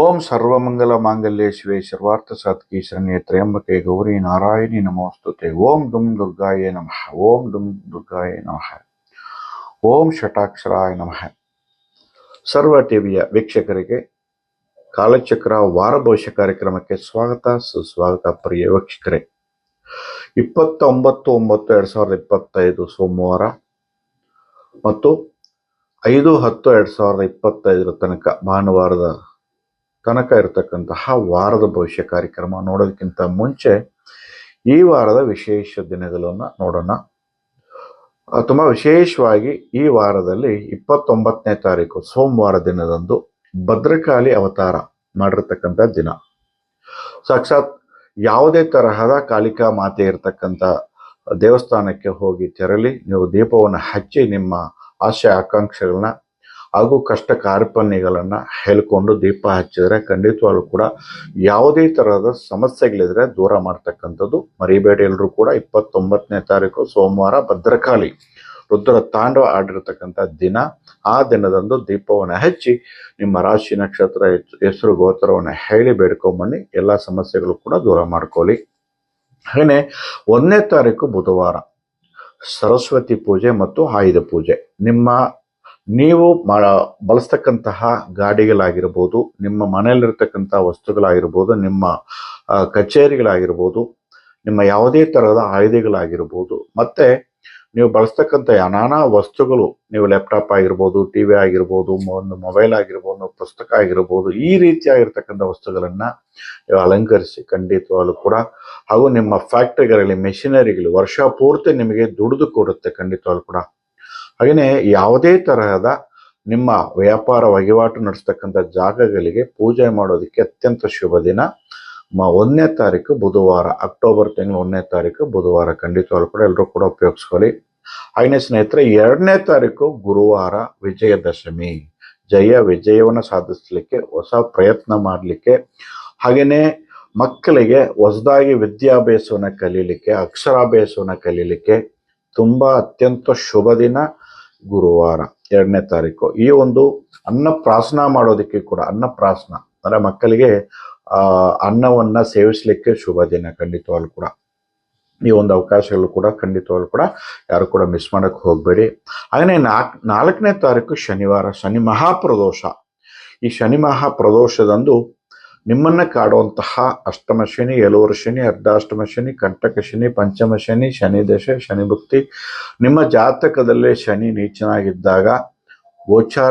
ಓಂ ಸರ್ವಮಂಗಲ ಮಾಂಗಲ್ಯ ಶಿವೆ ಸರ್ವಾರ್ಥ ಸಾತ್ಕಿ ಶರಣ್ಯೆ ತ್ರ್ಯಂಬಕೆ ಗೌರಿ ನಾರಾಯಣಿ ನಮೋಸ್ತುತೆ. ಓಂ ದುಂ ದುರ್ಗಾಯೇ ನಮಃ. ಓಂ ದುಂ ದುರ್ಗಾಯೇ ನಮಃ. ಓಂ ಷಟಾಕ್ಷರಾಯ ನಮಃ. ಸರ್ವ ಟಿವಿಯ ವೀಕ್ಷಕರಿಗೆ ಕಾಲಚಕ್ರ ವಾರ ಭವಿಷ್ಯ ಕಾರ್ಯಕ್ರಮಕ್ಕೆ ಸ್ವಾಗತ, ಸುಸ್ವಾಗತ. ಪ್ರಿಯ ವೀಕ್ಷಕರೇ, 29/9/2025 ಸೋಮವಾರ ಮತ್ತು 5/10/2025 ತನಕ ಭಾನುವಾರದ ತನಕ ಇರತಕ್ಕಂತಹ ವಾರದ ಭವಿಷ್ಯ ಕಾರ್ಯಕ್ರಮ ನೋಡೋದಕ್ಕಿಂತ ಮುಂಚೆ ಈ ವಾರದ ವಿಶೇಷ ದಿನಗಳನ್ನು ನೋಡೋಣ. ತುಂಬ ವಿಶೇಷವಾಗಿ ಈ ವಾರದಲ್ಲಿ 29ನೇ ತಾರೀಕು ಸೋಮವಾರ ದಿನದಂದು ಭದ್ರಕಾಳಿ ಅವತಾರ ಮಾಡಿರ್ತಕ್ಕಂಥ ದಿನ. ಸಾಕ್ಷಾತ್ ಯಾವುದೇ ತರಹದ ಕಾಳಿಕಾ ಮಾತೆ ಇರತಕ್ಕಂಥ ದೇವಸ್ಥಾನಕ್ಕೆ ಹೋಗಿ ತೆರಳಿ ನೀವು ದೀಪವನ್ನು ಹಚ್ಚಿ ನಿಮ್ಮ ಆಶೆ ಆಕಾಂಕ್ಷೆಗಳನ್ನ ಹಾಗೂ ಕಷ್ಟ ಕಾರ್ಪಣ್ಯಗಳನ್ನು ಹೇಳ್ಕೊಂಡು ದೀಪ ಹಚ್ಚಿದರೆ ಖಂಡಿತವಾಗ್ಲೂ ಕೂಡ ಯಾವುದೇ ತರಹದ ಸಮಸ್ಯೆಗಳಿದ್ರೆ ದೂರ ಮಾಡ್ತಕ್ಕಂಥದ್ದು ಮರಿಬೇಡಿ. ಎಲ್ಲರೂ ಕೂಡ 29ನೇ ತಾರೀಕು ಸೋಮವಾರ ಭದ್ರಕಾಳಿ ರುದ್ರ ತಾಂಡವ ಆಡಿರ್ತಕ್ಕಂಥ ದಿನ. ಆ ದಿನದಂದು ದೀಪವನ್ನು ಹಚ್ಚಿ ನಿಮ್ಮ ರಾಶಿ ನಕ್ಷತ್ರ ಹೆಸರು ಗೋತ್ರವನ್ನು ಹೇಳಿ ಬೇಡ್ಕೊಂಬನ್ನಿ, ಎಲ್ಲ ಸಮಸ್ಯೆಗಳು ಕೂಡ ದೂರ ಮಾಡ್ಕೊಳ್ಳಿ. ಹಾಗೆಯೇ 1ನೇ ತಾರೀಕು ಬುಧವಾರ ಸರಸ್ವತಿ ಪೂಜೆ ಮತ್ತು ಆಯುಧ ಪೂಜೆ. ನೀವು ಬಳಸ್ತಕ್ಕಂತಹ ಗಾಡಿಗಳಾಗಿರ್ಬೋದು, ನಿಮ್ಮ ಮನೆಯಲ್ಲಿರ್ತಕ್ಕಂಥ ವಸ್ತುಗಳಾಗಿರ್ಬೋದು, ನಿಮ್ಮ ಕಚೇರಿಗಳಾಗಿರ್ಬೋದು, ನಿಮ್ಮ ಯಾವುದೇ ತರಹದ ಆಯುಧಗಳಾಗಿರ್ಬೋದು, ಮತ್ತೆ ನೀವು ಬಳಸ್ತಕ್ಕಂಥ ನಾನಾ ವಸ್ತುಗಳು, ನೀವು ಲ್ಯಾಪ್ಟಾಪ್ ಆಗಿರ್ಬೋದು, ಟಿವಿ ಆಗಿರ್ಬೋದು, ಒಂದು ಮೊಬೈಲ್ ಆಗಿರ್ಬೋದು, ಪುಸ್ತಕ ಆಗಿರ್ಬೋದು, ಈ ರೀತಿಯಾಗಿರ್ತಕ್ಕಂಥ ವಸ್ತುಗಳನ್ನು ನೀವು ಅಲಂಕರಿಸಿ ಖಂಡಿತವಾಗ್ಲೂ ಕೂಡ, ಹಾಗೂ ನಿಮ್ಮ ಫ್ಯಾಕ್ಟ್ರಿಗಳಲ್ಲಿ ಮೆಷಿನರಿಗಳು ವರ್ಷ ಪೂರ್ತಿ ನಿಮಗೆ ದುಡಿದು ಕೊಡುತ್ತೆ ಖಂಡಿತವಾಗ್ಲೂ ಕೂಡ. ಹಾಗೆಯೇ ಯಾವುದೇ ತರಹದ ನಿಮ್ಮ ವ್ಯಾಪಾರ ವಹಿವಾಟು ನಡೆಸ್ತಕ್ಕಂಥ ಜಾಗಗಳಿಗೆ ಪೂಜೆ ಮಾಡೋದಕ್ಕೆ ಅತ್ಯಂತ ಶುಭ ದಿನ 1ನೇ ತಾರೀಕು ಬುಧವಾರ, ಅಕ್ಟೋಬರ್ ತಿಂಗಳು 1ನೇ ತಾರೀಕು ಬುಧವಾರ. ಖಂಡಿತವಾಗ್ಲೂ ಕೂಡ ಎಲ್ಲರೂ ಕೂಡ ಉಪಯೋಗಿಸ್ಕೊಳ್ಳಿ. ಹಾಗೆಯೇ ಸ್ನೇಹಿತರೆ, 2ನೇ ತಾರೀಕು ಗುರುವಾರ ವಿಜಯದಶಮಿ. ವಿಜಯವನ್ನು ಸಾಧಿಸಲಿಕ್ಕೆ, ಹೊಸ ಪ್ರಯತ್ನ ಮಾಡಲಿಕ್ಕೆ, ಹಾಗೆಯೇ ಮಕ್ಕಳಿಗೆ ಹೊಸದಾಗಿ ವಿದ್ಯಾಭ್ಯಾಸವನ್ನು ಕಲೀಲಿಕ್ಕೆ, ಅಕ್ಷರಾಭ್ಯಾಸವನ್ನು ಕಲೀಲಿಕ್ಕೆ ತುಂಬ ಅತ್ಯಂತ ಶುಭ ದಿನ ಗುರುವಾರ 2ನೇ ತಾರೀಕು. ಈ ಒಂದು ಅನ್ನಪ್ರಾಶನ ಮಾಡೋದಕ್ಕೆ ಕೂಡ, ಅನ್ನಪ್ರಾಶನ ಅಂದರೆ ಮಕ್ಕಳಿಗೆ ಅನ್ನವನ್ನು ಸೇವಿಸಲಿಕ್ಕೆ ಶುಭ ದಿನ. ಖಂಡಿತವಾಗ್ಲೂ ಕೂಡ ಈ ಒಂದು ಅವಕಾಶಗಳು ಕೂಡ ಖಂಡಿತವಾಗ್ಲೂ ಕೂಡ ಯಾರು ಕೂಡ ಮಿಸ್ ಮಾಡೋಕ್ಕೆ ಹೋಗಬೇಡಿ. ಹಾಗೆಯೇ 4ನೇ ತಾರೀಕು ಶನಿವಾರ, ಶನಿ ಮಹಾಪ್ರದೋಷ. ಈ ಶನಿ ಮಹಾಪ್ರದೋಷದಂದು ನಿಮ್ಮನ್ನು ಕಾಡುವಂತಹ ಅಷ್ಟಮ ಶನಿ, ಏಳುವರೆ ಶನಿ, ಅರ್ಧಾಷ್ಟಮ ಶನಿ, ಕಂಟಕ ಶನಿ, ಪಂಚಮ ಶನಿ, ಶನಿ ದಶೆ, ಶನಿ ಭುಕ್ತಿ, ನಿಮ್ಮ ಜಾತಕದಲ್ಲೇ ಶನಿ ನೀಚನಾಗಿದ್ದಾಗ ಗೋಚಾರ